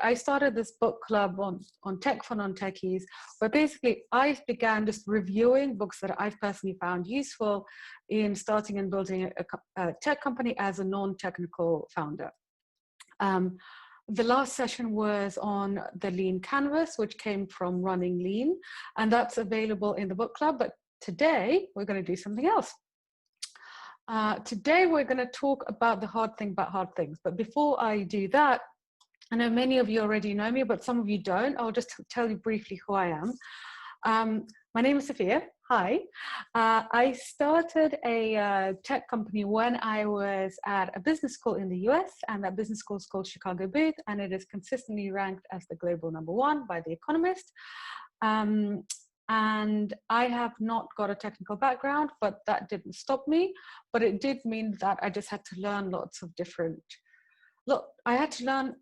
I started this book club on Tech for Non-Techies, where basically I began just reviewing books that I've personally found useful in starting and building a tech company as a non-technical founder. The last session was on the Lean Canvas, which came from Running Lean, and that's available in the book club. But today we're going to do something else. Today we're going to talk about the hard thing about hard things. But before I do that, I know many of you already know me, but some of you don't. I'll just tell you briefly who I am. My name is Sophia. Hi. I started a tech company when I was at a business school in the US, and that business school is called Chicago Booth, and it is consistently ranked as the global #1 by The Economist. And I have not got a technical background, but that didn't stop me. But it did mean that I just had to learn lots of I had to learn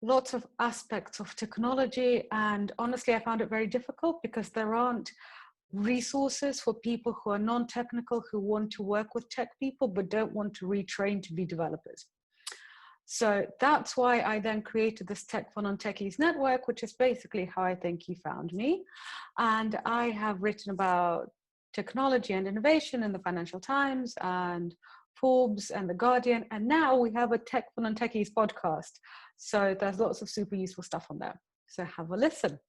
lots of aspects of technology. And honestly, I found it very difficult because there aren't resources for people who are non-technical, who want to work with tech people, but don't want to retrain to be developers. So that's why I then created this Tech for Non-Techies network, which is basically how I think you found me. And I have written about technology and innovation in the Financial Times and Forbes and The Guardian. And now we have a Tech for Non-Techies podcast. So there's lots of super useful stuff on there. So have a listen.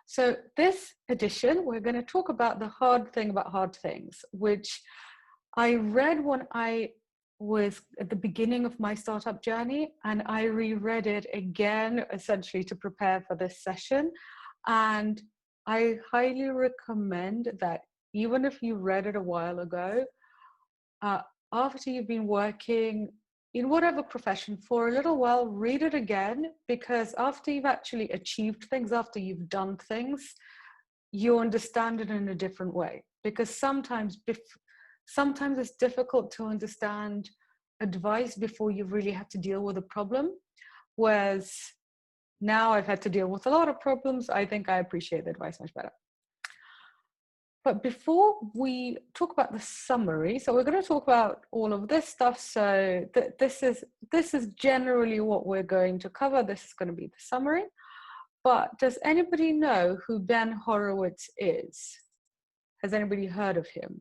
So this edition, we're going to talk about the hard thing about hard things, which I read when I was at the beginning of my startup journey, and I reread it again essentially to prepare for this session. And I highly recommend that even if you read it a while ago, after you've been working in whatever profession for a little while, read it again, because after you've actually achieved things, after you've done things, you understand it in a different way. Because sometimes it's difficult to understand advice before you really have to deal with a problem. Whereas now I've had to deal with a lot of problems, I think I appreciate the advice much better. But before we talk about the summary, so we're going to talk about all of this stuff. So this is generally what we're going to cover. This is going to be the summary. But does anybody know who Ben Horowitz is? Has anybody heard of him?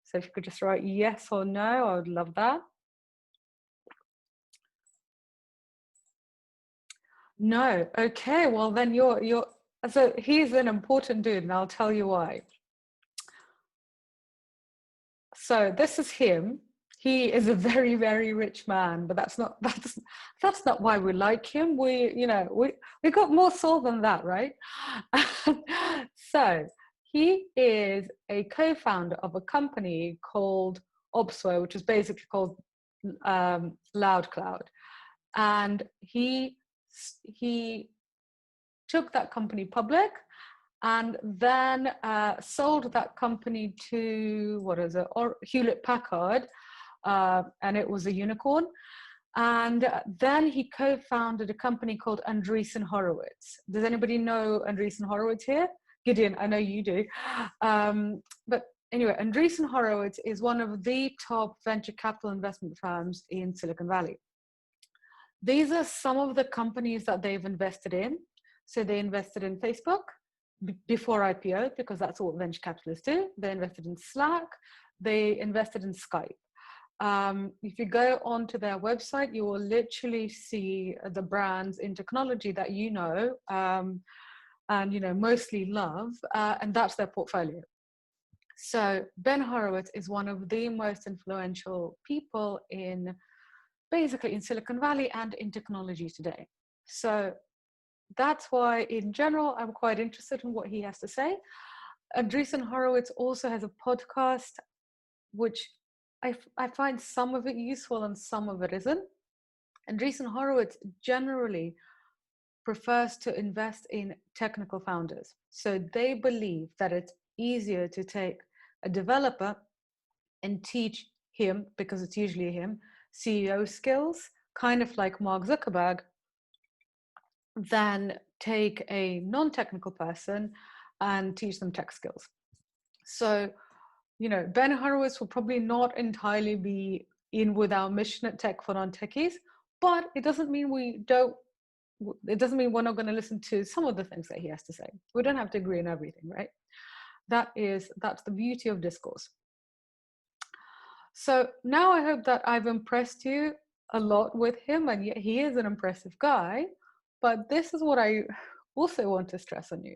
So if you could just write yes or no, I would love that. No. Okay. Well, then so he's an important dude, and I'll tell you why. So this is him. He is a very, very rich man, but that's not why we like him. We got more soul than that, right? So he is a co-founder of a company called Opsware, which is basically called LoudCloud, and he took that company public, and then sold that company to Hewlett Packard, and it was a unicorn. And then he co-founded a company called Andreessen Horowitz. Does anybody know Andreessen Horowitz here? Gideon, I know you do. But anyway, Andreessen Horowitz is one of the top venture capital investment firms in Silicon Valley. These are some of the companies that they've invested in. So they invested in Facebook before IPO, because that's what venture capitalists do. They invested in Slack. They invested in Skype. If you go onto their website, you will literally see the brands in technology that you know, and mostly love, and that's their portfolio. So Ben Horowitz is one of the most influential people basically in Silicon Valley and in technology today. So that's why, in general, I'm quite interested in what he has to say. Andreessen Horowitz also has a podcast, which I find some of it useful and some of it isn't. Andreessen Horowitz generally prefers to invest in technical founders. So they believe that it's easier to take a developer and teach him, because it's usually him, CEO skills, kind of like Mark Zuckerberg, than take a non-technical person and teach them tech skills. So, Ben Horowitz will probably not entirely be in with our mission at Tech for Non-Techies, But it doesn't mean it doesn't mean we're not going to listen to some of the things that he has to say. We don't have to agree on everything, right? That's the beauty of discourse. So now I hope that I've impressed you a lot with him, and yet he is an impressive guy. But this is what I also want to stress on you.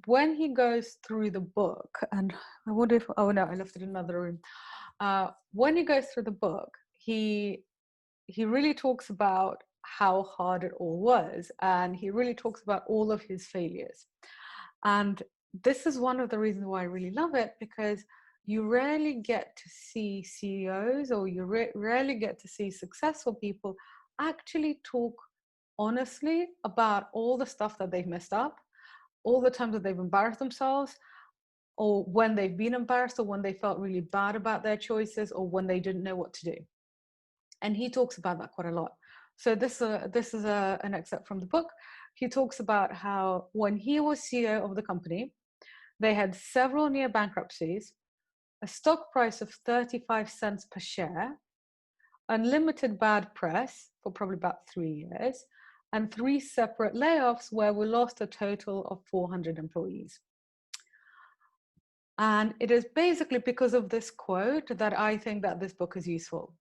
When he goes through the book, and I wonder if, oh no, I left it in another room. When he goes through the book, he really talks about how hard it all was, and he really talks about all of his failures. And this is one of the reasons why I really love it, because you rarely get to see CEOs, or you rarely get to see successful people actually talk honestly about all the stuff that they've messed up, all the times that they've embarrassed themselves, or when they've been embarrassed, or when they felt really bad about their choices, or when they didn't know what to do. And he talks about that quite a lot. So this is an excerpt from the book. He talks about how when he was CEO of the company, they had several near bankruptcies, a stock price of 35 cents per share, unlimited bad press for probably about 3 years, and 3 separate layoffs where we lost a total of 400 employees. And it is basically because of this quote that I think that this book is useful.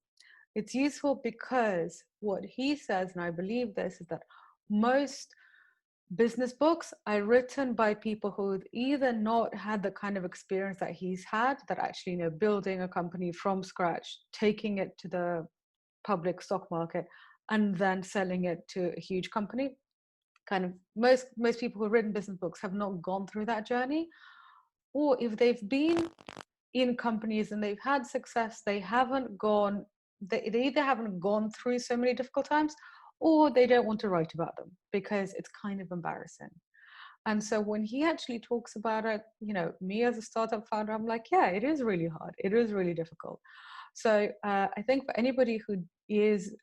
It's useful because what he says, and I believe this, is that most business books are written by people who've either not had the kind of experience that he's had, that actually, you know, building a company from scratch, taking it to the public stock market, and then selling it to a huge company. Kind of most people who've written business books have not gone through that journey. Or if they've been in companies and they've had success, they either haven't gone through so many difficult times, or they don't want to write about them because it's kind of embarrassing. And so when he actually talks about it, you know, me as a startup founder, I'm like, yeah, it is really hard. It is really difficult. So I think for anybody who is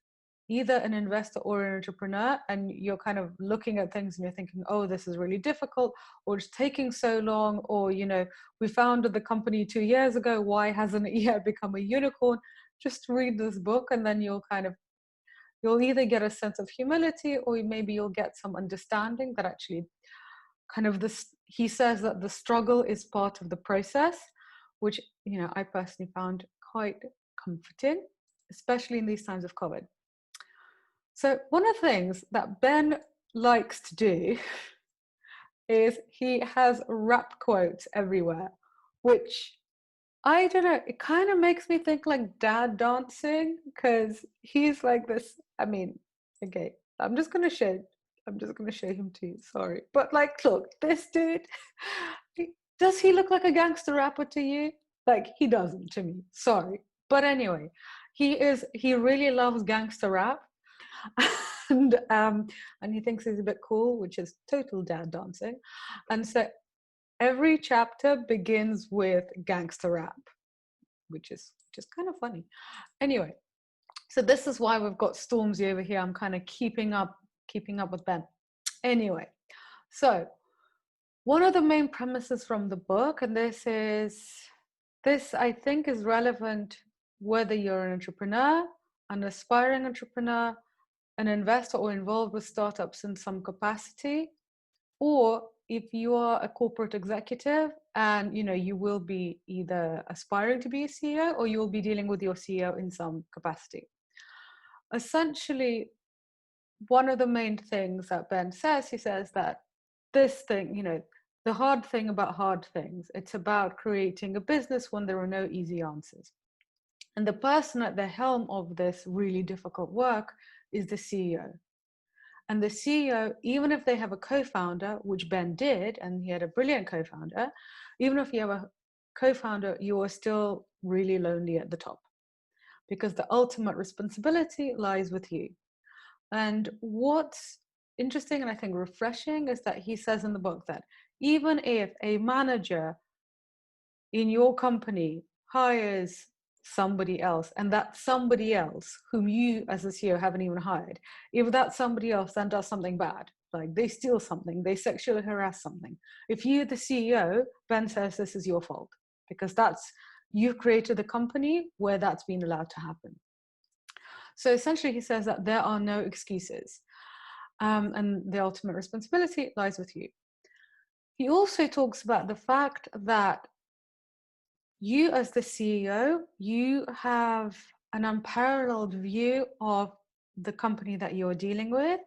either an investor or an entrepreneur, and you're kind of looking at things and you're thinking, oh, this is really difficult, or it's taking so long, or, you know, we founded the company 2 years ago, why hasn't it yet become a unicorn? Just read this book, and then you'll either get a sense of humility, or maybe you'll get some understanding that actually kind of he says that the struggle is part of the process, which, you know, I personally found quite comforting, especially in these times of COVID. So one of the things that Ben likes to do is he has rap quotes everywhere, which, I don't know, it kind of makes me think like dad dancing, because he's like this. I mean, okay, I'm just going to show him to you, sorry. But like, look, this dude, does he look like a gangster rapper to you? Like, he doesn't to me, sorry. But anyway, he really loves gangster rap. and he thinks he's a bit cool, which is total dad dancing. And so every chapter begins with gangster rap, which is just kind of funny. Anyway, so this is why we've got Stormzy over here. I'm kind of keeping up with Ben. Anyway, so one of the main premises from the book, and this I think is relevant whether you're an entrepreneur, an aspiring entrepreneur, an investor, or involved with startups in some capacity, or if you are a corporate executive and, you know, you will be either aspiring to be a CEO, or you will be dealing with your CEO in some capacity. Essentially, one of the main things that Ben says, he says that this thing, you know, the hard thing about hard things, it's about creating a business when there are no easy answers. And the person at the helm of this really difficult work is the CEO. And the CEO, even if they have a co-founder, which Ben did, and he had a brilliant co-founder, even if you have a co-founder, you are still really lonely at the top, because the ultimate responsibility lies with you. And what's interesting, and I think refreshing, is that he says in the book that even if a manager in your company hires somebody else, and that somebody else whom you as a CEO haven't even hired, if that somebody else then does something bad, like they steal something, they sexually harass something, if you're the CEO, Ben says this is your fault, because you've created a company where that's been allowed to happen. So essentially, he says that there are no excuses, and the ultimate responsibility lies with you. He also talks about the fact that you, as the CEO, you have an unparalleled view of the company that you're dealing with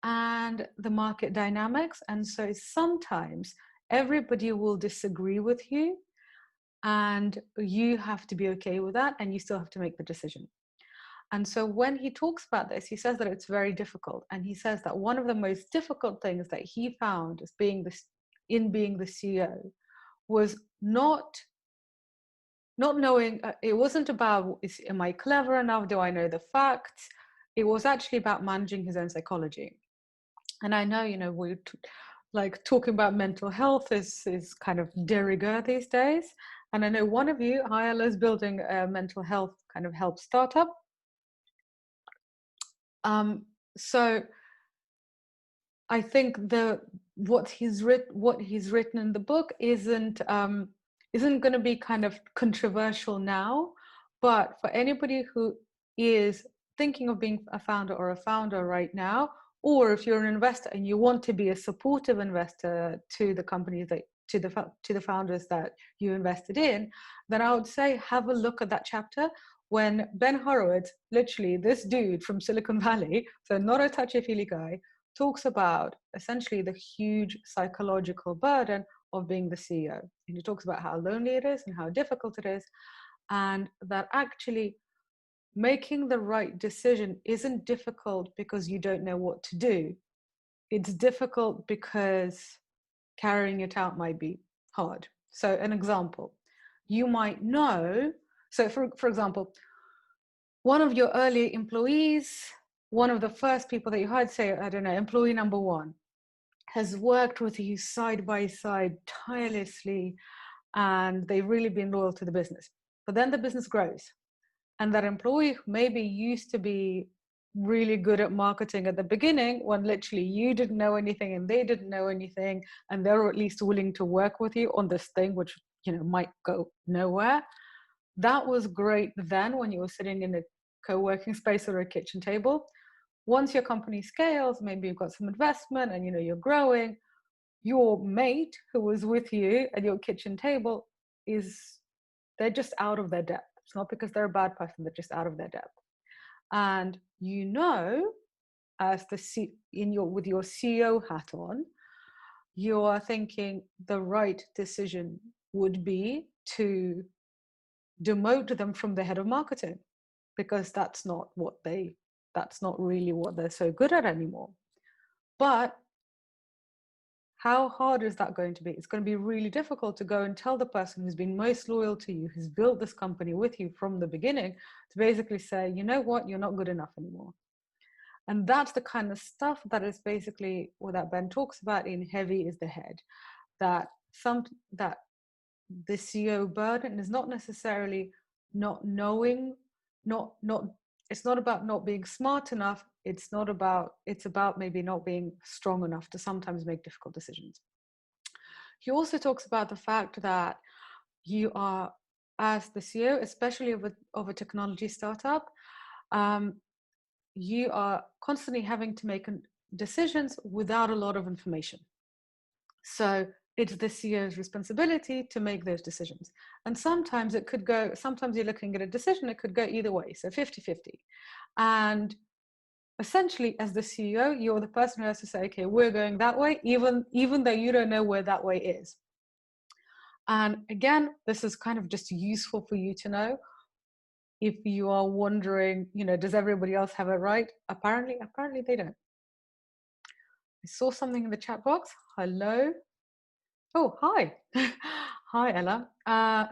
and the market dynamics. And so sometimes everybody will disagree with you, and you have to be okay with that, and you still have to make the decision. And so when he talks about this, he says that it's very difficult. And he says that one of the most difficult things that he found as being the CEO was not knowing, it wasn't about, am I clever enough? Do I know the facts? It was actually about managing his own psychology. And I know, we're like talking about mental health is kind of de rigueur these days. And I know one of you, Hayala, is building a mental health kind of help startup. So I think what he's written in the book isn't going to be kind of controversial now, but for anybody who is thinking of being a founder right now, or if you're an investor and you want to be a supportive investor to the companies to the founders that you invested in, then I would say have a look at that chapter when Ben Horowitz, literally this dude from Silicon Valley, so not a touchy-feely guy, talks about essentially the huge psychological burden of being the CEO. And he talks about how lonely it is and how difficult it is, and that actually making the right decision isn't difficult because you don't know what to do. It's difficult because carrying it out might be hard. So an example, you might know, so for example, one of your early employees, one of the first people that you hired, say, I don't know, employee number one, has worked with you side by side tirelessly, and they've really been loyal to the business. But then the business grows, and that employee maybe used to be really good at marketing at the beginning when literally you didn't know anything and they didn't know anything, and they're at least willing to work with you on this thing which might go nowhere. That was great then when you were sitting in a co-working space or a kitchen table. Once your company scales, maybe you've got some investment and you're growing, your mate who was with you at your kitchen table they're just out of their depth. It's not because they're a bad person, they're just out of their depth. And as with your CEO hat on, you are thinking the right decision would be to demote them from the head of marketing, because that's not really what they're so good at anymore. But how hard is that going to be? It's going to be really difficult to go and tell the person who's been most loyal to you, who's built this company with you from the beginning, to basically say, you know what, you're not good enough anymore. And that's the kind of stuff that is basically what that Ben talks about in Heavy is the Head, that the CEO burden is not necessarily not knowing, it's not about not being smart enough. It's about maybe not being strong enough to sometimes make difficult decisions. He also talks about the fact that you are, as the CEO, especially of a technology startup, you are constantly having to make decisions without a lot of information. So it's the CEO's responsibility to make those decisions. And sometimes you're looking at a decision, it could go either way, so 50-50. And essentially, as the CEO, you're the person who has to say, okay, we're going that way, even though you don't know where that way is. And again, this is kind of just useful for you to know. If you are wondering, does everybody else have it right? Apparently they don't. I saw something in the chat box. Hello. Oh, hi. Hi, Ella.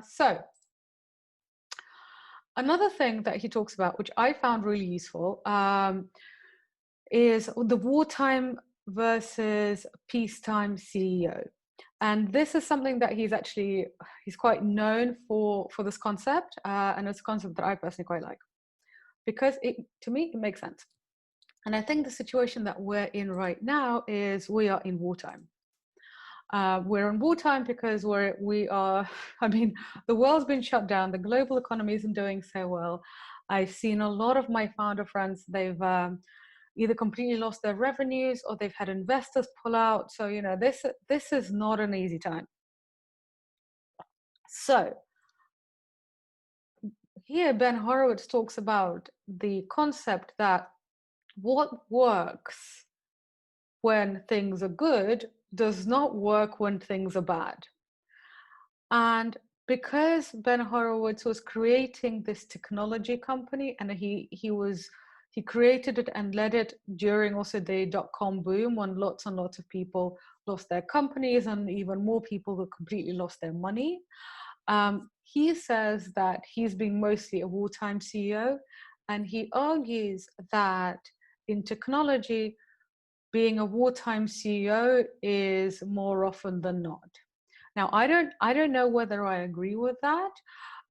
So another thing that he talks about, which I found really useful, is the wartime versus peacetime CEO. And this is something that he's quite known for this concept. And it's a concept that I personally quite like, because to me, it makes sense. And I think the situation that we're in right now is we are in wartime. We're in wartime because the world's been shut down, the global economy isn't doing so well, I've seen a lot of my founder friends, they've either completely lost their revenues or they've had investors pull out. So, you know, this is not an easy time. So here Ben Horowitz talks about the concept that what works when things are good does not work when things are bad. And because Ben Horowitz was creating this technology company, and he created it and led it during also the dot-com boom, when lots and lots of people lost their companies and even more people who completely lost their money. He says that he's been mostly a wartime CEO, and he argues that in technology, being a wartime CEO is more often than not. Now, I don't know whether I agree with that.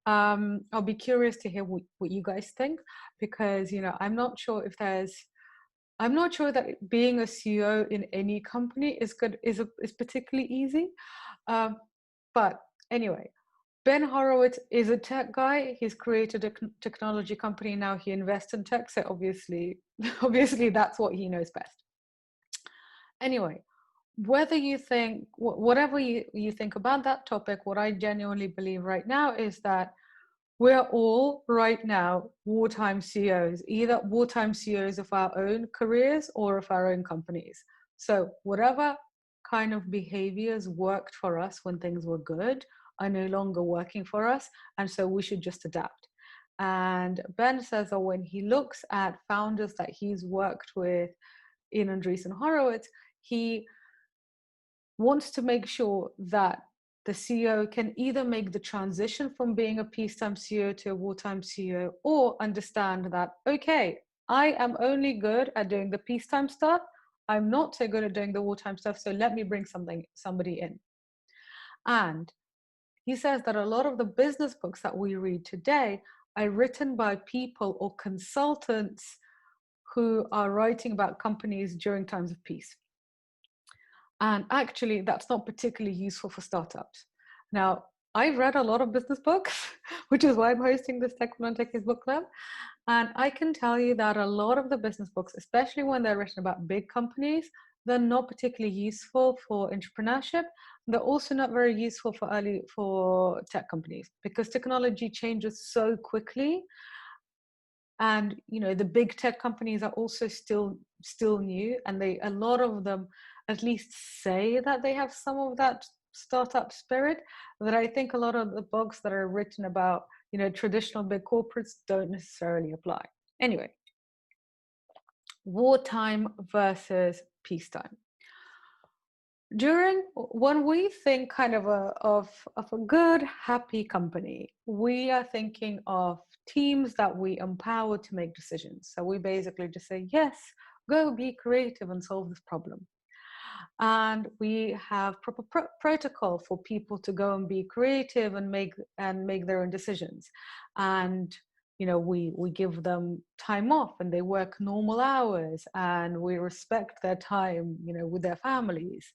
I'll be curious to hear what you guys think, because, you know, I'm not sure that being a CEO in any company is particularly easy. But anyway, Ben Horowitz is a tech guy. He's created a technology company. Now he invests in tech. So obviously that's what he knows best. Anyway, whether you think, whatever you think about that topic, what I genuinely believe right now is that we're all right now wartime CEOs, either wartime CEOs of our own careers or of our own companies. So whatever kind of behaviors worked for us when things were good are no longer working for us. And so we should just adapt. And Ben says that when he looks at founders that he's worked with in Andreessen Horowitz, he wants to make sure that the CEO can either make the transition from being a peacetime CEO to a wartime CEO, or understand that, okay, I am only good at doing the peacetime stuff. I'm not so good at doing the wartime stuff. So let me bring somebody in. And he says that a lot of the business books that we read today are written by people or consultants who are writing about companies during times of peace. And actually, that's not particularly useful for startups. Now, I've read a lot of business books, which is why I'm hosting this Non-Techies book club. And I can tell you that a lot of the business books, especially when they're written about big companies, they're not particularly useful for entrepreneurship. They're also not very useful for tech companies, because technology changes so quickly. And, you know, the big tech companies are also still new, and a lot of them at least say that they have some of that startup spirit, that I think a lot of the books that are written about, you know, traditional big corporates don't necessarily apply. Anyway, wartime versus peacetime. When we think kind of a good, happy company, we are thinking of teams that we empower to make decisions. So we basically just say, yes, go be creative and solve this problem. And we have proper protocol for people to go and be creative and make their own decisions. And, you know, we give them time off, and they work normal hours, and we respect their time, you know, with their families,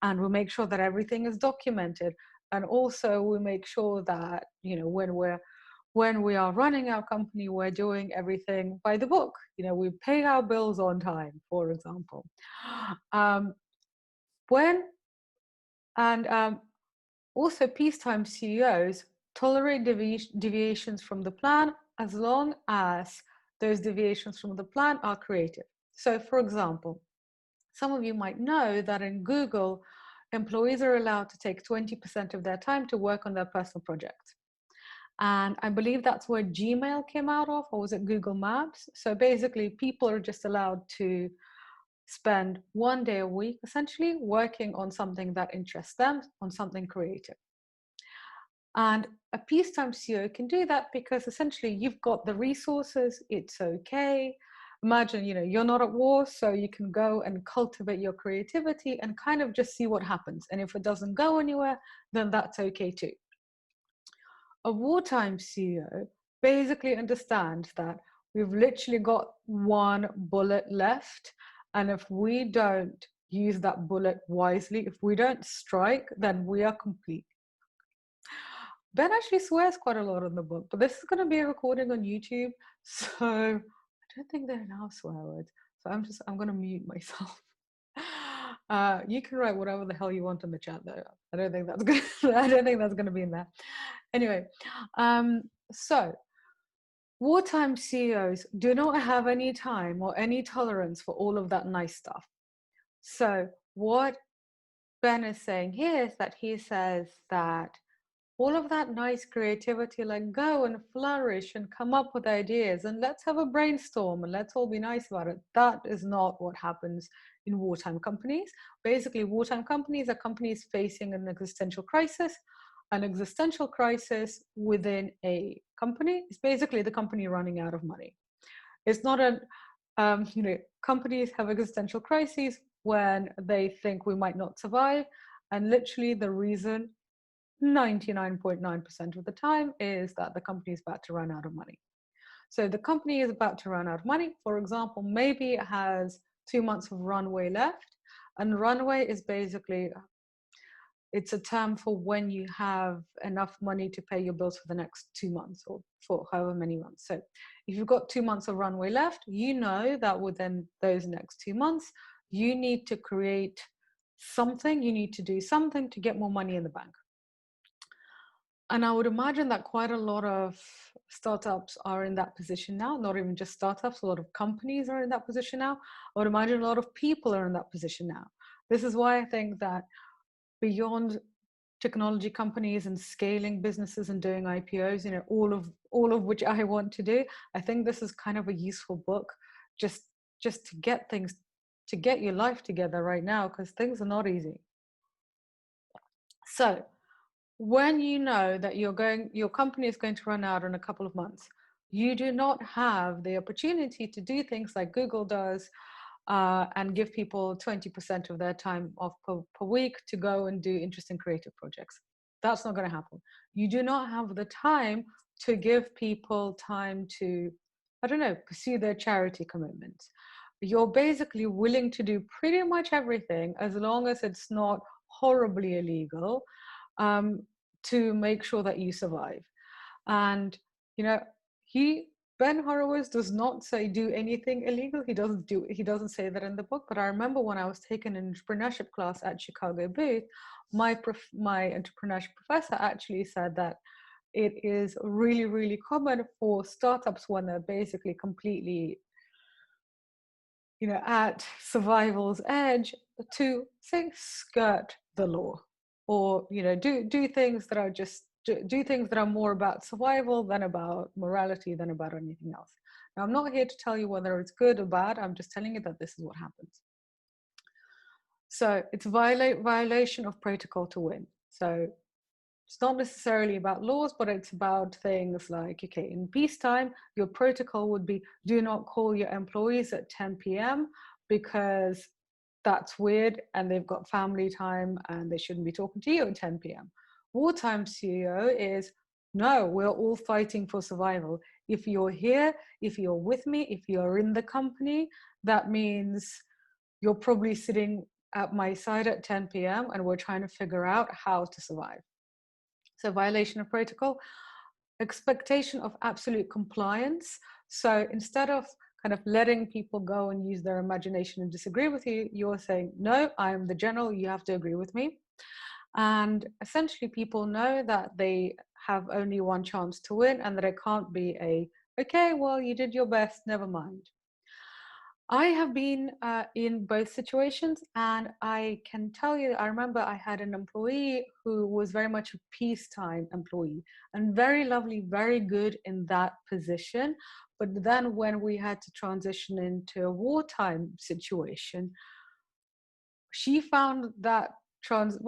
and we make sure that everything is documented. And also we make sure that, you know, when we are running our company, we're doing everything by the book. You know, we pay our bills on time, for example. Also peacetime CEOs tolerate deviations from the plan, as long as those deviations from the plan are creative. So, for example, some of you might know that in Google, employees are allowed to take 20% of their time to work on their personal projects. And I believe that's where Gmail came out of, or was it Google Maps? So basically, people are just allowed to spend 1 day a week, essentially, working on something that interests them, on something creative. And a peacetime CEO can do that because essentially you've got the resources, it's okay. Imagine, you know, you're not at war, so you can go and cultivate your creativity and kind of just see what happens. And if it doesn't go anywhere, then that's okay too. A wartime CEO basically understands that we've literally got one bullet left. And if we don't use that bullet wisely, if we don't strike, then we are complete. Ben actually swears quite a lot in the book, but this is going to be a recording on YouTube. So I don't think they're now swear words. So I'm going to mute myself. You can write whatever the hell you want in the chat though. I don't think that's good. I don't think that's going to be in there. Anyway, so wartime CEOs do not have any time or any tolerance for all of that nice stuff. So what Ben is saying here is that he says that all of that nice creativity, like go and flourish and come up with ideas and let's have a brainstorm and let's all be nice about it. That is not what happens in wartime companies. Basically, wartime companies are companies facing an existential crisis. An existential crisis within a company is basically the company running out of money. It's not a, companies have existential crises when they think we might not survive. And literally the reason 99.9% of the time is that the company is about to run out of money. So the company is about to run out of money. For example, maybe it has 2 months of runway left. And runway is basically, it's a term for when you have enough money to pay your bills for the next 2 months or for however many months. So if you've got 2 months of runway left, you know that within those next 2 months, you need to create something, you need to do something to get more money in the bank. And I would imagine that quite a lot of startups are in that position now, not even just startups, a lot of companies are in that position now. I would imagine a lot of people are in that position now. This is why I think that beyond technology companies and scaling businesses and doing IPOs, all of which I want to do, I think this is kind of a useful book just to get things, to get your life together right now, because things are not easy. So when you know that your company is going to run out in a couple of months, you do not have the opportunity to do things like Google does and give people 20% of their time off per week to go and do interesting creative projects. That's not going to happen. You do not have the time to give people time to, I don't know, pursue their charity commitments. You're basically willing to do pretty much everything as long as it's not horribly illegal, to make sure that you survive. And Ben Horowitz does not say do anything illegal. He doesn't say that in the book. But I remember when I was taking an entrepreneurship class at Chicago Booth, my entrepreneurship professor actually said that it is really, really common for startups when they're basically completely at survival's edge to say skirt the law, or do things that are just do things that are more about survival than about morality than about anything else. Now, I'm not here to tell you whether it's good or bad. I'm just telling you that this is what happens. So it's violation of protocol to win. So it's not necessarily about laws, but it's about things like, okay, in peacetime, your protocol would be do not call your employees at 10 p.m. because that's weird and they've got family time and they shouldn't be talking to you at 10 p.m. Wartime CEO is, no, we're all fighting for survival. If you're here, if you're with me, if you're in the company, that means you're probably sitting at my side at 10 p.m. and we're trying to figure out how to survive. So violation of protocol, expectation of absolute compliance. So instead of kind of letting people go and use their imagination and disagree with you, you're saying, no, I'm the general, you have to agree with me. And essentially people know that they have only one chance to win and that it can't be okay, well, you did your best, never mind. I have been in both situations, and I can tell you, I remember I had an employee who was very much a peacetime employee and very lovely, very good in that position. But then when we had to transition into a wartime situation, she found that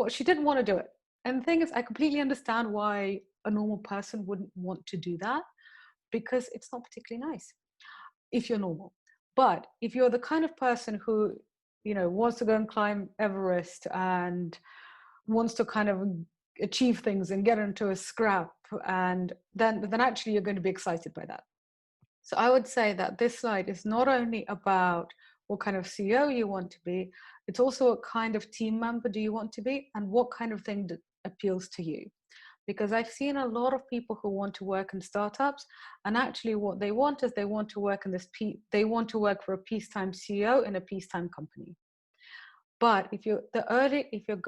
she didn't want to do it. And the thing is, I completely understand why a normal person wouldn't want to do that, because it's not particularly nice if you're normal. But if you're the kind of person who, wants to go and climb Everest and wants to kind of achieve things and get into a scrap, and then actually you're going to be excited by that. So I would say that this slide is not only about what kind of CEO you want to be, it's also what kind of team member do you want to be and what kind of thing that appeals to you. because I've seen a lot of people who want to work in startups, and actually what they want is they want to work in they want to work for a peacetime CEO in a peacetime company. But if you're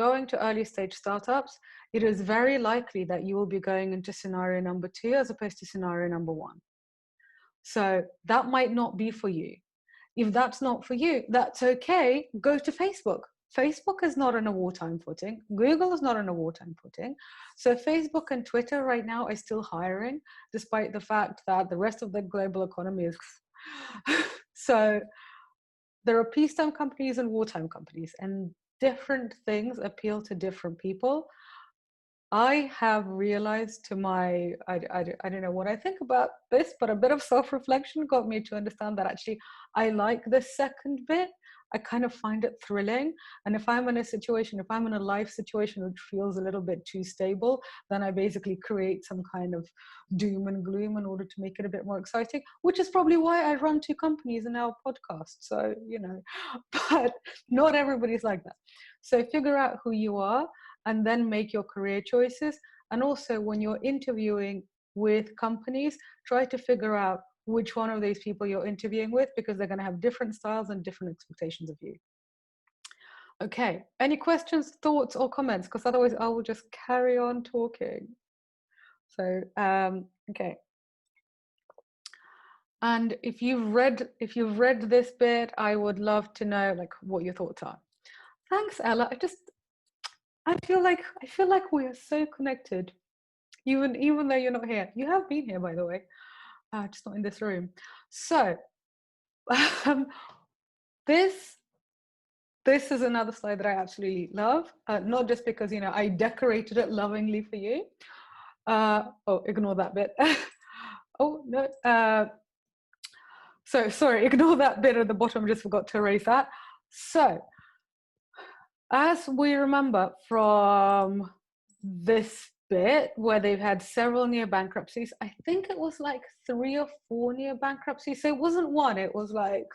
going to early stage startups, it is very likely that you will be going into scenario number 2 as opposed to scenario number 1. So that might not be for you. If that's not for you, that's okay. Go to Facebook. Facebook is not on a wartime footing. Google is not on a wartime footing. So Facebook and Twitter right now are still hiring, despite the fact that the rest of the global economy is. So there are peacetime companies and wartime companies, and different things appeal to different people. I have realized to my, I don't know what I think about this, but a bit of self-reflection got me to understand that actually I like the second bit. I kind of find it thrilling. And if I'm in a situation, if I'm in a life situation which feels a little bit too stable, then I basically create some kind of doom and gloom in order to make it a bit more exciting, which is probably why I run 2 companies and now a podcast. So, but not everybody's like that. So figure out who you are and then make your career choices. And also when you're interviewing with companies, try to figure out which one of these people you're interviewing with, because they're going to have different styles and different expectations of you. Okay, any questions, thoughts, or comments? Because otherwise I will just carry on talking. So, okay. And if you've read this bit, I would love to know like what your thoughts are. Thanks, Ella. I feel like we are so connected, even though you're not here. You have been here, by the way, just not in this room. So this is another slide that I absolutely love, not just because I decorated it lovingly for you. Oh, ignore that bit. Oh no. So sorry, ignore that bit at the bottom. I just forgot to erase that. So, as we remember from this bit where they've had several near bankruptcies, I think it was like 3 or 4 near bankruptcies. So it wasn't one, it was like,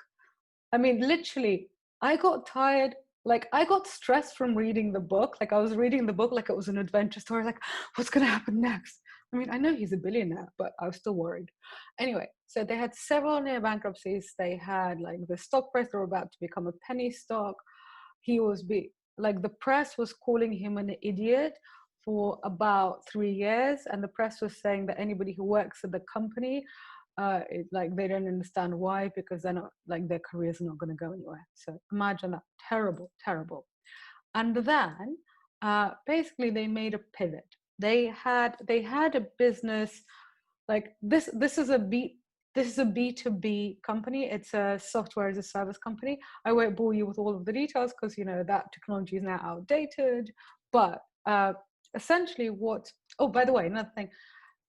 I mean, literally, I got tired. Like, I got stressed from reading the book. Like, I was reading the book like it was an adventure story. Like, what's going to happen next? I mean, I know he's a billionaire, but I was still worried. Anyway, so they had several near bankruptcies. They had like the stock price, they were about to become a penny stock. He was like the press was calling him an idiot for about 3 years. And the press was saying that anybody who works at the company, like they don't understand why, because they're not, like their career's not going to go anywhere. So imagine that. Terrible, terrible. And then basically they made a pivot. They had a business like this is a B2B company. It's a software as a service company. I won't bore you with all of the details because that technology is now outdated. But essentially oh, by the way, another thing,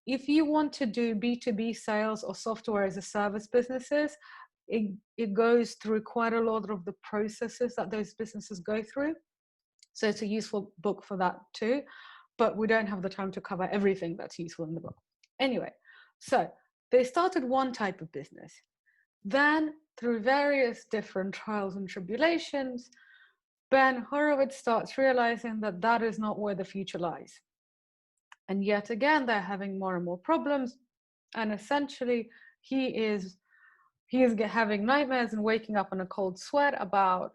if you want to do B2B sales or software as a service businesses, it goes through quite a lot of the processes that those businesses go through. So it's a useful book for that too, but we don't have the time to cover everything that's useful in the book. Anyway, so they started one type of business. Then through various different trials and tribulations, Ben Horowitz starts realizing that that is not where the future lies. And yet again, they're having more and more problems. And essentially, he is having nightmares and waking up in a cold sweat about,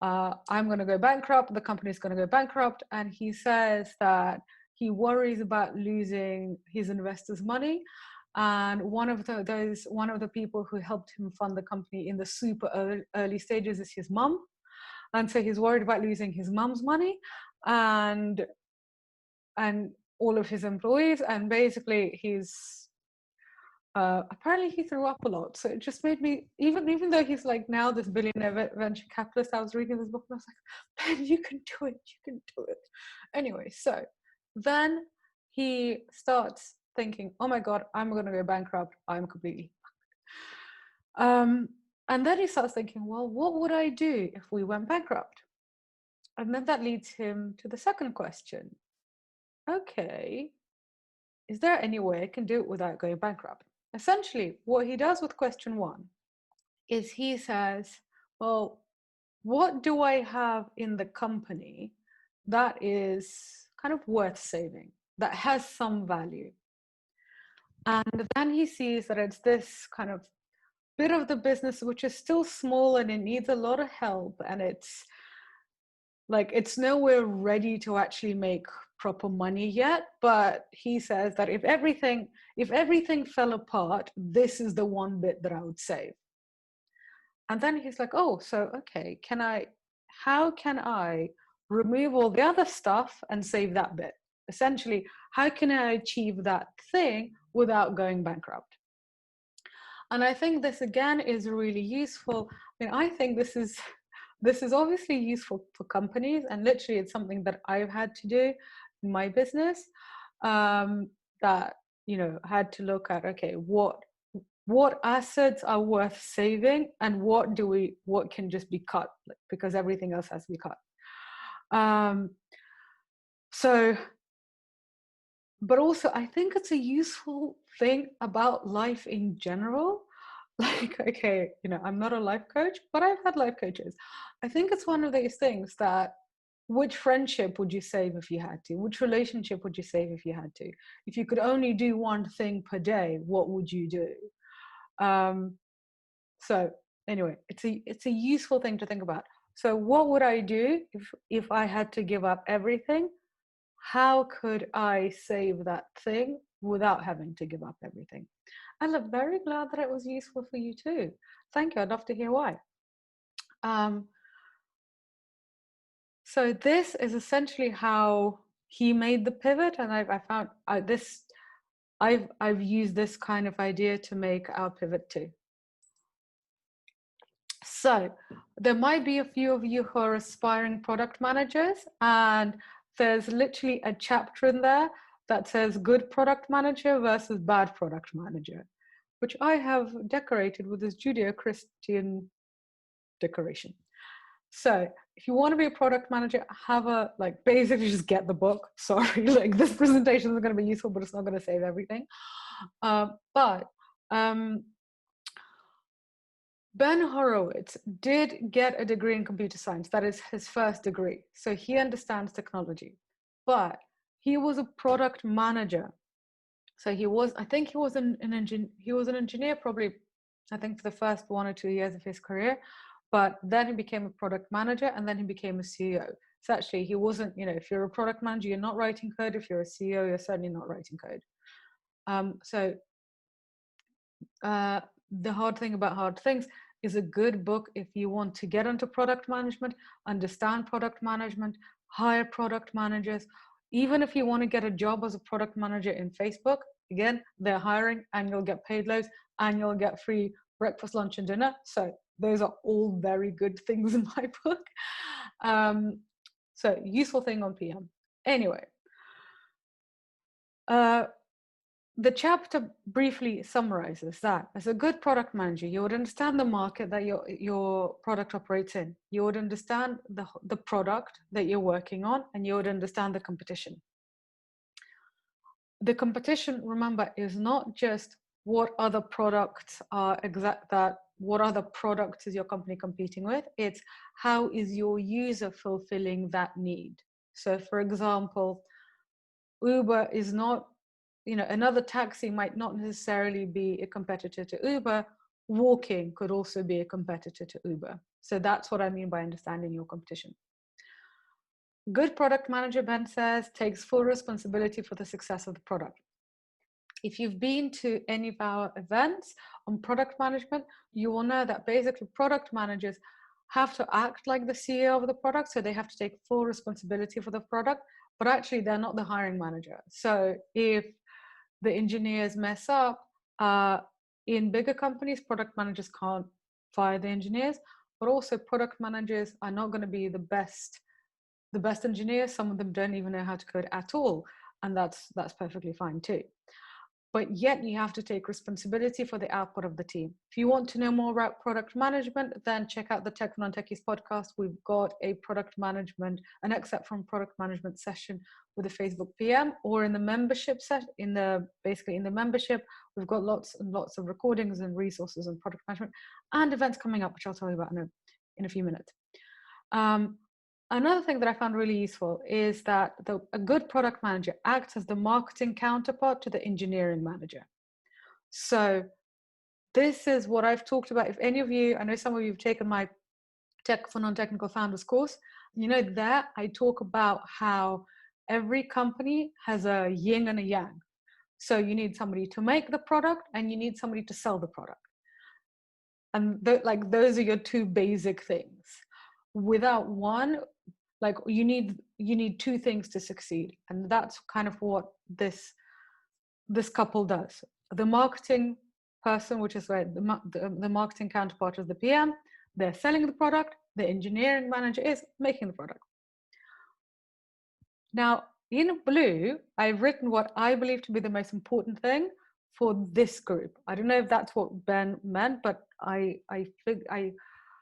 I'm going to go bankrupt, the company's going to go bankrupt. And he says that he worries about losing his investors' money. And one of the people who helped him fund the company in the super early stages is his mum. And so he's worried about losing his mum's money and all of his employees. And basically he's apparently he threw up a lot. So it just made me, even though he's like now this billionaire venture capitalist, I was reading this book and I was like, Ben, you can do it. Anyway, so then he starts thinking, oh my God, I'm going to go bankrupt. I'm completely fucked. And then he starts thinking, well, what would I do if we went bankrupt? And then that leads him to the second question. Okay, is there any way I can do it without going bankrupt? Essentially, what he does with question 1 is he says, well, what do I have in the company that is kind of worth saving? that has some value. And then he sees that it's this kind of bit of the business which is still small and it needs a lot of help, and it's like it's nowhere ready to actually make proper money yet. But he says that if everything fell apart, this is the one bit that I would save. And then he's like, oh, so okay, how can I remove all the other stuff and save that bit? Essentially, how can I achieve that thing without going bankrupt? And I think this again is really useful. I mean, I think this is obviously useful for companies, and literally it's something that I've had to do in my business, that, you know, had to look at, okay, what assets are worth saving and what can just be cut, because everything else has to be cut. So, but also I think it's a useful thing about life in general. Like, okay, you know, I'm not a life coach, but I've had life coaches. I think it's one of these things that, which friendship would you save if you had to? Which relationship would you save if you had to? If you could only do one thing per day, what would you do? So anyway, it's a useful thing to think about. So what would I do if I had to give up everything? How could I save that thing without having to give up everything? And I'm very glad that it was useful for you too. Thank you. I'd love to hear why. So this is essentially how he made the pivot, and I found I've used this kind of idea to make our pivot too. So there might be a few of you who are aspiring product managers, and there's literally a chapter in there that says good product manager versus bad product manager, which I have decorated with this Judeo-Christian decoration. So if you want to be a product manager, basically just get the book. Sorry, like this presentation is going to be useful, but it's not going to save everything. Ben Horowitz did get a degree in computer science. That is his first degree. So he understands technology, but he was a product manager. So I think he was an engineer probably, I think, for the first 1 or 2 years of his career, but then he became a product manager, and then he became a CEO. So actually he wasn't, you know, if you're a product manager, you're not writing code. If you're a CEO, you're certainly not writing code. The hard thing about hard things is a good book if you want to get into product management, understand product management, hire product managers. Even if you want to get a job as a product manager in Facebook, again, they're hiring and you'll get paid loads and you'll get free breakfast, lunch, and dinner. So those are all very good things in my book. So useful thing on PM. Anyway, the chapter briefly summarizes that as a good product manager, you would understand the market that your product operates in. You would understand the product that you're working on, and you would understand the competition. The competition, remember, is not just what other products what other products is your company competing with. It's how is your user fulfilling that need. So for example, Uber is not, you know, another taxi might not necessarily be a competitor to Uber. Walking could also be a competitor to Uber. So that's what I mean by understanding your competition. Good product manager, Ben says, takes full responsibility for the success of the product. If you've been to any of our events on product management, you will know that basically product managers have to act like the CEO of the product. So they have to take full responsibility for the product, but actually they're not the hiring manager. So if the engineers mess up, in bigger companies, product managers can't fire the engineers, but also product managers are not going to be the best engineers. Some of them don't even know how to code at all, and that's perfectly fine too. But yet you have to take responsibility for the output of the team. If you want to know more about product management, then check out the Non-Techies podcast. We've got an excerpt from product management session with a Facebook PM, or in the membership in the membership, we've got lots and lots of recordings and resources on product management and events coming up, which I'll tell you about in a few minutes. Another thing that I found really useful is that a good product manager acts as the marketing counterpart to the engineering manager. So this is what I've talked about. If any of you, I know some of you have taken my Tech for Non-Technical Founders course, there I talk about how every company has a yin and a yang. So you need somebody to make the product and you need somebody to sell the product. And those are your two basic things. Without one, like you need two things to succeed. And that's kind of what this couple does. The marketing person, which is where the marketing counterpart is the PM, they're selling the product, the engineering manager is making the product. Now, in blue, I've written what I believe to be the most important thing for this group. I don't know if that's what Ben meant, but I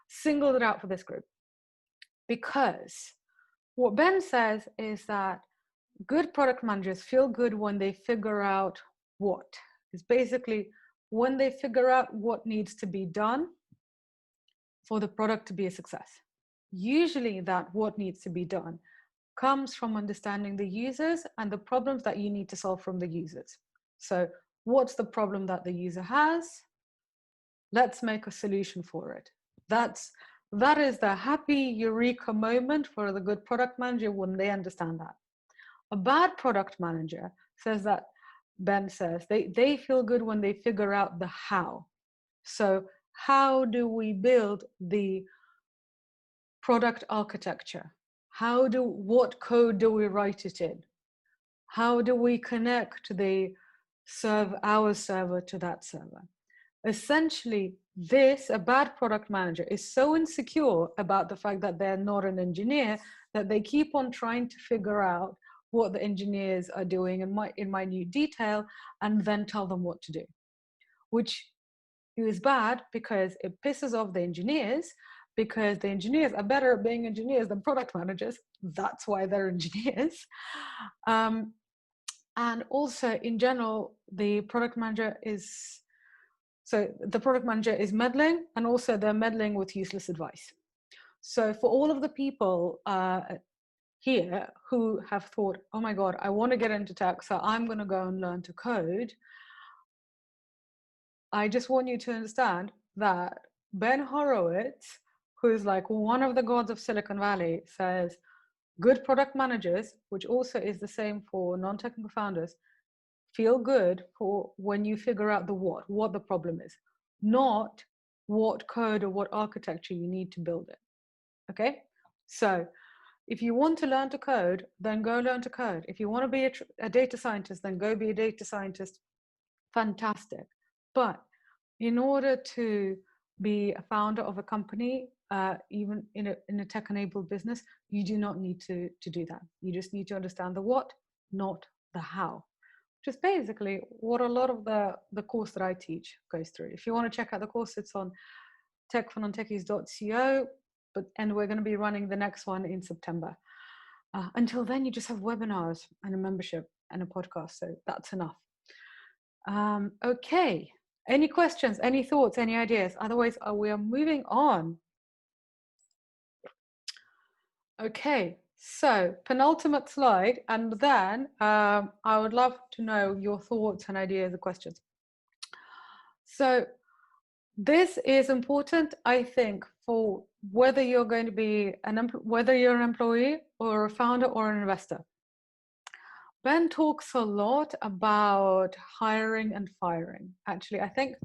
singled it out for this group. Because what Ben says is that good product managers feel good when they figure out what. It's basically when they figure out what needs to be done for the product to be a success. Usually that what needs to be done comes from understanding the users and the problems that you need to solve from the users. So what's the problem that the user has? Let's make a solution for it. That is the happy eureka moment for the good product manager when they understand that. A bad product manager says that, Ben says, they feel good when they figure out the how. So how do we build the product architecture? What code do we write it in? How do we connect our server to that server? Essentially, a bad product manager is so insecure about the fact that they're not an engineer that they keep on trying to figure out what the engineers are doing in minute detail and then tell them what to do, which is bad because it pisses off the engineers, because the engineers are better at being engineers than product managers. That's why they're engineers. And also in general, the product manager is meddling, and also they're meddling with useless advice. So for all of the people here who have thought, oh my God, I want to get into tech, so I'm going to go and learn to code, I just want you to understand that Ben Horowitz, who is like one of the gods of Silicon Valley, says good product managers, which also is the same for non-technical founders, feel good for when you figure out what the problem is, not what code or what architecture you need to build it. Okay? So if you want to learn to code, then go learn to code. If you want to be a data scientist, then go be a data scientist. Fantastic. But in order to be a founder of a company, even in a tech-enabled business, you do not need to do that. You just need to understand the what, not the how, which is basically what a lot of the course that I teach goes through. If you want to check out the course, it's on techfornontechies.co, and we're going to be running the next one in September. Until then, you just have webinars and a membership and a podcast, so that's enough. Okay, any questions, any thoughts, any ideas? Otherwise, we are moving on. Okay, so penultimate slide, and then I would love to know your thoughts and ideas and questions. So this is important, I think, for whether you're going to be whether you're an employee or a founder or an investor. Ben talks a lot about hiring and firing. Actually, I think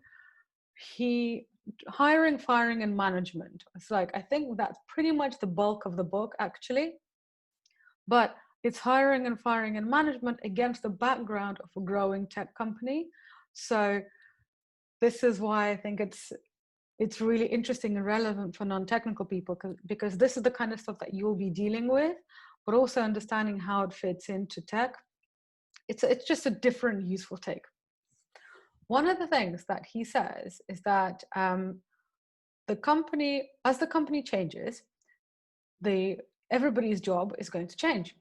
hiring, firing, and management. It's like, I think that's pretty much the bulk of the book, actually. But it's hiring and firing and management against the background of a growing tech company. So this is why I think it's really interesting and relevant for non-technical people, because this is the kind of stuff that you'll be dealing with, but also understanding how it fits into tech. It's just a different useful take. One of the things that he says is that as the company changes, everybody's job is going to change.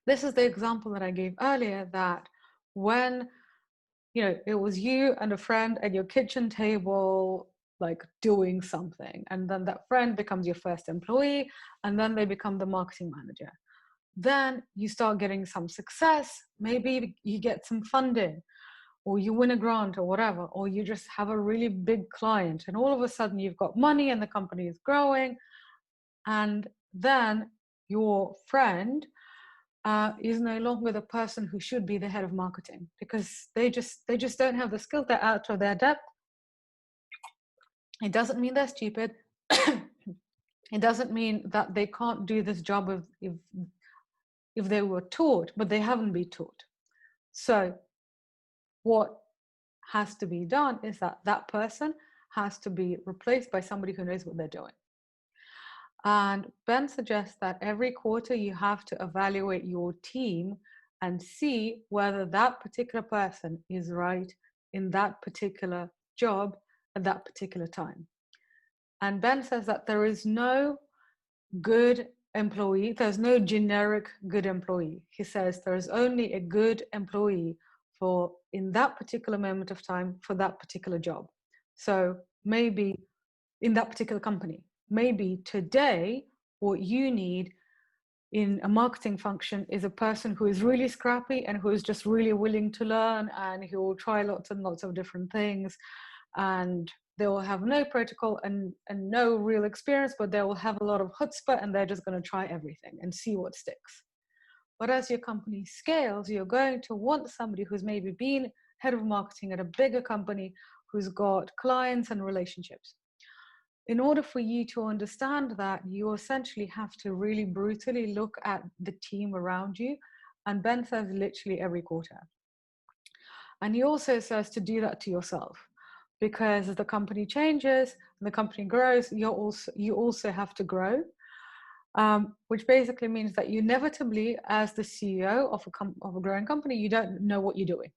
This is the example that I gave earlier, that when it was you and a friend at your kitchen table like doing something. And then that friend becomes your first employee, and then they become the marketing manager. Then you start getting some success. Maybe you get some funding, or you win a grant or whatever, or you just have a really big client, and all of a sudden you've got money and the company is growing. And then your friend is no longer the person who should be the head of marketing, because they just don't have the skill. They're out of their depth. It doesn't mean they're stupid. It doesn't mean that they can't do this job if they were taught, but they haven't been taught. So what has to be done is that that person has to be replaced by somebody who knows what they're doing. And Ben suggests that every quarter you have to evaluate your team and see whether that particular person is right in that particular job at that particular time. And Ben says that there is no good employee, there's no generic good employee. He says there's only a good employee for in that particular moment of time for that particular job. So maybe in that particular company, maybe today what you need in a marketing function is a person who is really scrappy and who is just really willing to learn, and who will try lots and lots of different things, and they will have no protocol and no real experience, but they will have a lot of chutzpah, and they're just going to try everything and see what sticks. But as your company scales, you're going to want somebody who's maybe been head of marketing at a bigger company, who's got clients and relationships. In order for you to understand that, you essentially have to really brutally look at the team around you. And Ben says literally every quarter. And he also says to do that to yourself, because as the company changes and the company grows, you also have to grow, which basically means that you inevitably, as the CEO of a growing company, you don't know what you're doing.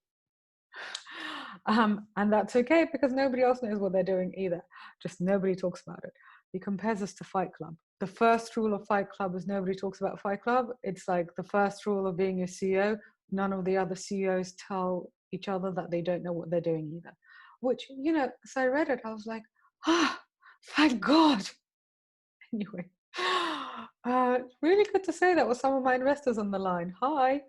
And that's okay, because nobody else knows what they're doing either. Just nobody talks about it. He compares us to Fight Club. The first rule of Fight Club is nobody talks about Fight Club. It's like the first rule of being a CEO. None of the other CEOs tell each other that they don't know what they're doing either. Which, you know, as I read it, I was like, thank God. Anyway, it's really good to say that with some of my investors on the line. Hi.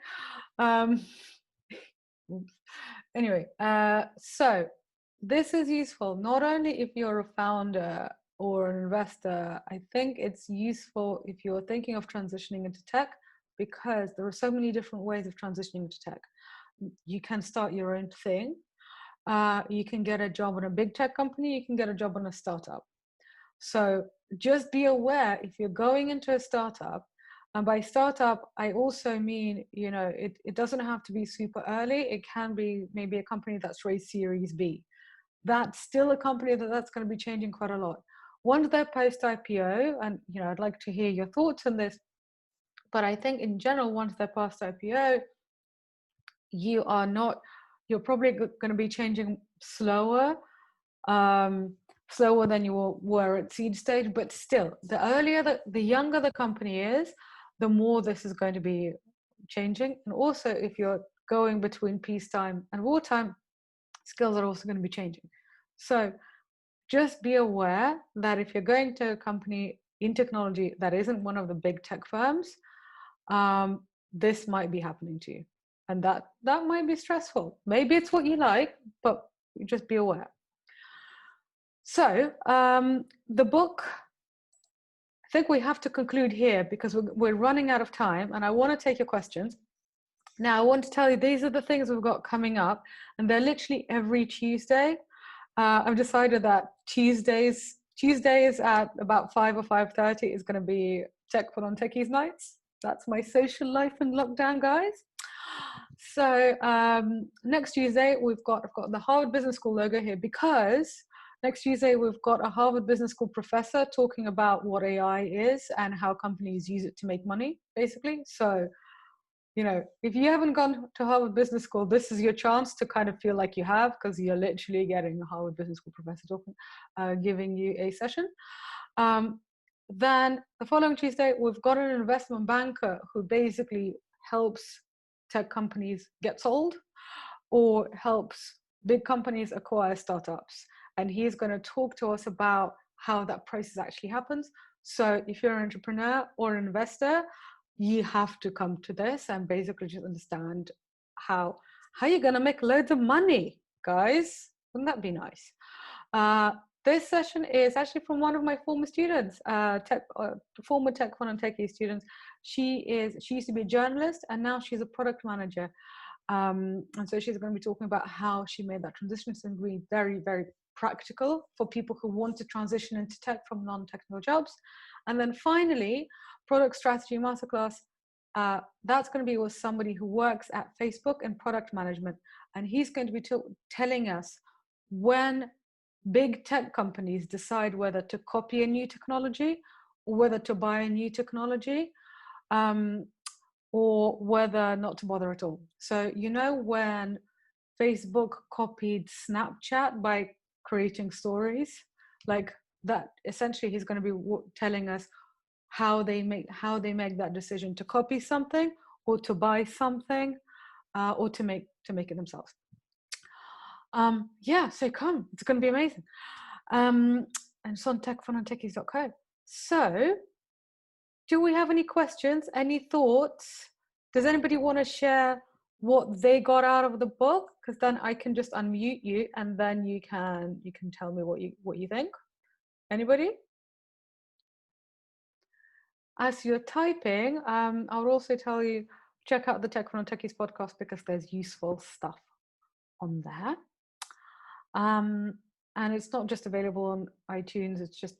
Anyway, so this is useful not only if you're a founder or an investor. I think it's useful if you're thinking of transitioning into tech, because there are so many different ways of transitioning into tech. You can start your own thing. You can get a job in a big tech company. You can get a job in a startup. So just be aware, if you're going into a startup, and by startup, I also mean, you know, it doesn't have to be super early. It can be maybe a company that's raised Series B. That's still a company that's going to be changing quite a lot. Once they're post-IPO, and, you know, I'd like to hear your thoughts on this, but I think in general, once they're past IPO, you're probably going to be changing slower, slower than you were at seed stage, but still, the younger the company is, the more this is going to be changing. And also, if you're going between peacetime and wartime, skills are also going to be changing. So just be aware that if you're going to a company in technology that isn't one of the big tech firms, this might be happening to you. And that might be stressful. Maybe it's what you like, but just be aware. So the book, I think we have to conclude here, because we're running out of time, and I want to take your questions. Now, I want to tell you, these are the things we've got coming up, and they're literally every Tuesday. I've decided that Tuesdays at about 5 or 5:30 is going to be Tech for Non-Techies nights. That's my social life in lockdown, guys. So next Tuesday, I've got the Harvard Business School logo here, because next Tuesday, we've got a Harvard Business School professor talking about what AI is and how companies use it to make money, basically. So, you know, if you haven't gone to Harvard Business School, this is your chance to kind of feel like you have, because you're literally getting a Harvard Business School professor talking, giving you a session. Then the following Tuesday, we've got an investment banker who basically helps tech companies get sold, or helps big companies acquire startups. and he's going to talk to us about how that process actually happens. So if you're an entrepreneur or an investor, you have to come to this and basically just understand how you're going to make loads of money, guys. Wouldn't that be nice? This session is actually from one of my former students, former Tech Fun and Techie students. She used to be a journalist, and now she's a product manager. And so she's going to be talking about how she made that transition. It's going to be very, very practical for people who want to transition into tech from non-technical jobs. And then finally, product strategy masterclass. That's going to be with somebody who works at Facebook in product management, and he's going to be telling us when big tech companies decide whether to copy a new technology or whether to buy a new technology, or whether not to bother at all. So, you know, when Facebook copied Snapchat by creating stories like that, essentially he's going to be telling us how they make that decision to copy something or to buy something, or to make it themselves. Yeah, so come, it's going to be amazing. And it's on techfunandtechies.co. So, do we have any questions, any thoughts? Does anybody want to share what they got out of the book? Because then I can just unmute you, and then you can tell me what you think. Anybody? As you're typing, I'll also tell you, check out the Tech Fun and Techies podcast, because there's useful stuff on there. And it's not just available on iTunes, it's just,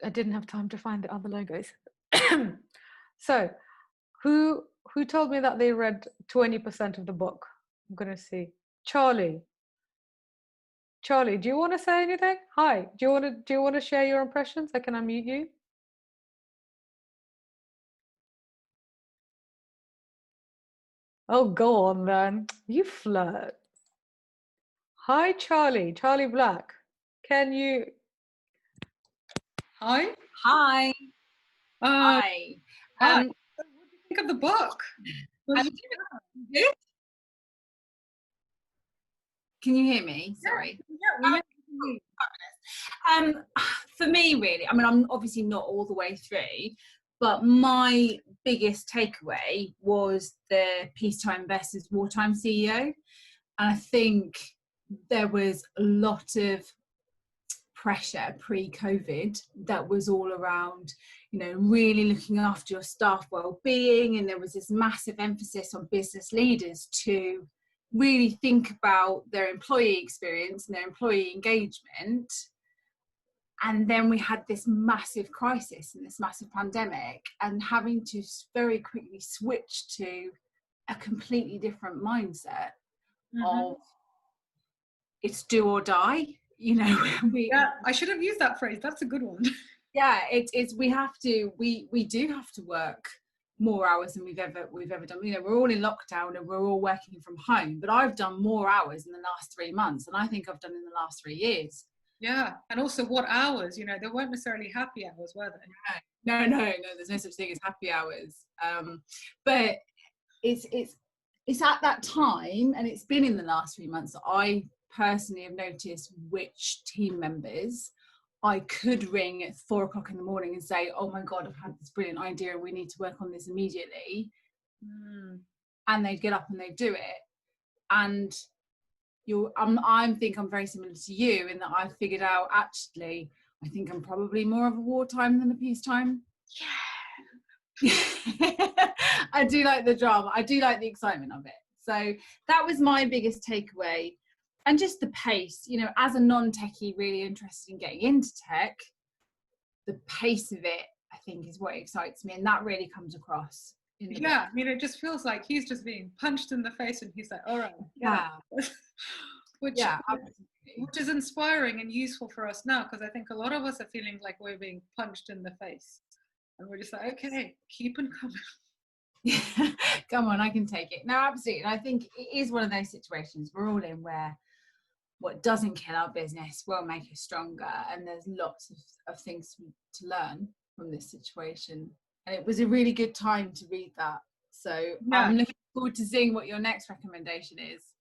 I didn't have time to find the other logos. So, who told me that they read 20% of the book? I'm going to see. Charlie, do you want to say anything? Hi, do you want to share your impressions? I can unmute you. Oh, go on then. You flirt. Hi, Charlie Black. Can you? Hi. Hi. Hi. What do you think of the book? Can you hear me? Sorry. Yeah, for me, really, I mean, I'm obviously not all the way through, but my biggest takeaway was the Peacetime versus Wartime CEO. And I think there was a lot of pressure pre-COVID that was all around, you know, really looking after your staff well-being, and there was this massive emphasis on business leaders to really think about their employee experience and their employee engagement. And then we had this massive crisis and this massive pandemic, and having to very quickly switch to a completely different mindset of it's do or die. You know, I should have used that phrase. That's a good one. Yeah, it's we do have to work more hours than we've ever done. You know, we're all in lockdown and we're all working from home, but I've done more hours in the last 3 months than I think I've done in the last 3 years. Yeah, and also what hours? You know, there weren't necessarily happy hours, were there? No. There's no such thing as happy hours. But it's at that time, and it's been in the last 3 months that I personally have noticed which team members I could ring at 4 o'clock in the morning and say, oh my God, I've had this brilliant idea and we need to work on this immediately. And they'd get up and they'd do it. And I think I'm very similar to you in that I figured out, actually, I think I'm probably more of a wartime than a peacetime. Yeah. I do like the drama. I do like the excitement of it. So that was my biggest takeaway. And just the pace, you know, as a non-techie really interested in getting into tech, the pace of it, I think, is what excites me. And that really comes across. Yeah, I mean, it just feels like he's just being punched in the face and he's like, all right. Yeah. Which is inspiring and useful for us now, because I think a lot of us are feeling like we're being punched in the face. And we're just like, okay, keep on coming. Come on, I can take it. No, absolutely. And I think it is one of those situations we're all in where what doesn't kill our business will make us stronger. And there's lots of things to learn from this situation. And it was a really good time to read that. So yeah. I'm looking forward to seeing what your next recommendation is.